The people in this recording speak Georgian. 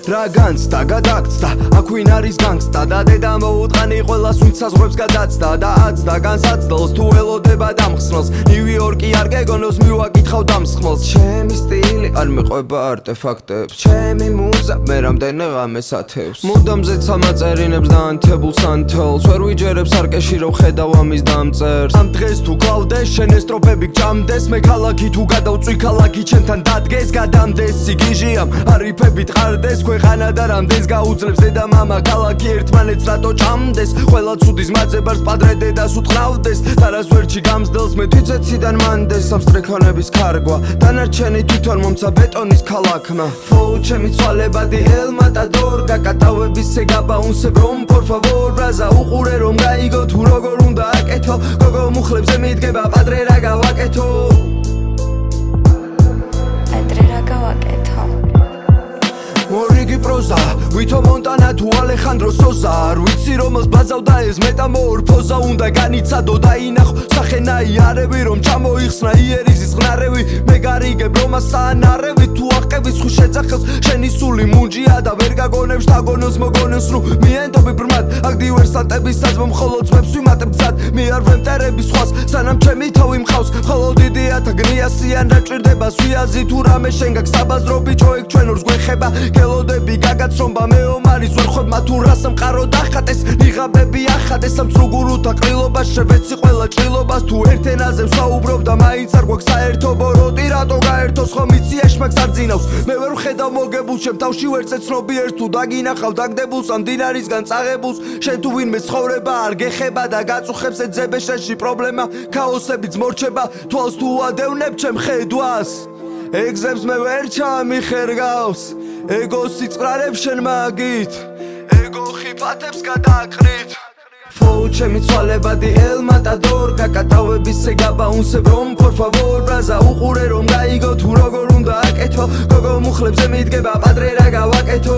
რა განცდა გადაგცდა აქ ვინ არის განგსტა და დედა მოუტყანი ყველას ვინც საზღვრებს გადაცდა და აცდა განსაცდელს თუ ელოდება დამხსნელს ნიუ-იორკი არ გეგონოს მივაკითხავ დამსხმელს ჩემი სტილი არ მიყვება არტეფაქტებს ჩემი მუზა მე რამდენი ღამეს ათევს მუდამზე ცამაწერინებს და ანთებულს ანთელს ვერ ვიჯერებს არკეში რომ ხედავ ამის დამწერს ამ დღეს თუ კლავდეს შენ ესტროფები გჭამდეს მე ქალაქი თუ გადავწვი ქალაქი ჩემთან დადგეს გადამდეს სიგიჟიამ არიფები ტყარდეს ქვეყანა და რამდენს გაუძლებს დედა მამა ქალაქი ერთმანეთს რატო ჭამდეს ყველა ცუდის მაძებარს პადრე დედას უტყრავდეს დარას ვერჩი გამსდელს მე თვიცეციდან მანდეს ამ სტრიქონების ქარგვა დანარჩენი თვითონ მომცა ბეტონის ქალაქმა ფოუ ჩემი ცვალებადი ელ მატადორ გაკატავების ეგაბა უნსებ რომ por favor ბრაზა უყურე რომ გაიგო თუ როგორ უნდა აკეთო გოგო მუხლებზე მიდგება პადრე რა გავაკეთო მორიგი პროზა ვითო მონტანა თუ ალეხანდრო სოზა არ ვიცი რომელს ბაზავდა ეს მეტამორფოზა უნდა განიცადო და ინახო სახენაი არევი რომ ჩამოიხსნა იერიზის ღნარევი მე გარიგებ რომ ასაანარევი თუ აყების ხუ შეძახელს შენი სული მუნჯია და ვერ გაგონებს თაგონოს მოგონოს ნუ მიენდობი ბრმად აქ დივერსანტების საზმო მხოლოდ ძმებს ვიმატებ გზად მე არ ვემტერები სხვას სანამ ჩემი თავი მყავს მხოლოდ იდეათა გნიასიან რა ჭირდება სვიაზი თუ რამე შენ გაქვს საბაზრო ბიჭო ეგ ჩვენ ორს გვეხება გელოდები გაგაცრომბა მე ომარის ვერ ხვდება თუ რას მყარო დახატეს ნიღაბები ახატეს ამ ცრუგურუთა ყრილობას შევეცი ყველა ჭრილობას თუ ერთ ენაზე ვსაუბრობ და მაინც არ გვაქვს საერთო ბოროტი რატო გაერთოს ხომ იცი ეშმაკს არ ძინავს მე ვერ ვხედავ მოგებულს ჩემ თავში ვერ წეცნობი ერთ თუ დაგინახავ დაგდებულს ამ დინარისგან წაღებულს შენ თუ ვინმე ცხოვრება არ გეხება და გაწუხებს ეძებეშეში პრობლემა ქაოსები ძმორჩება თვალს თუ ადევნებ ჩემ ხედვას ეგზებს მე ვერ ჩამიხერგავს ეგოს სიწყრარებს შენ მაგით ეგო ხიფათებს გადააკრით ფოუ ჩემი ცვალებადი ელ მატადორ გაკატავების ეგაბა უნსებ რომ por favor ბრაზა უყურე რომ გაიგო თუ როგორ უნდა აკეთო გოგო მუხლებზე მიდგება პადრე რა გავაკეთო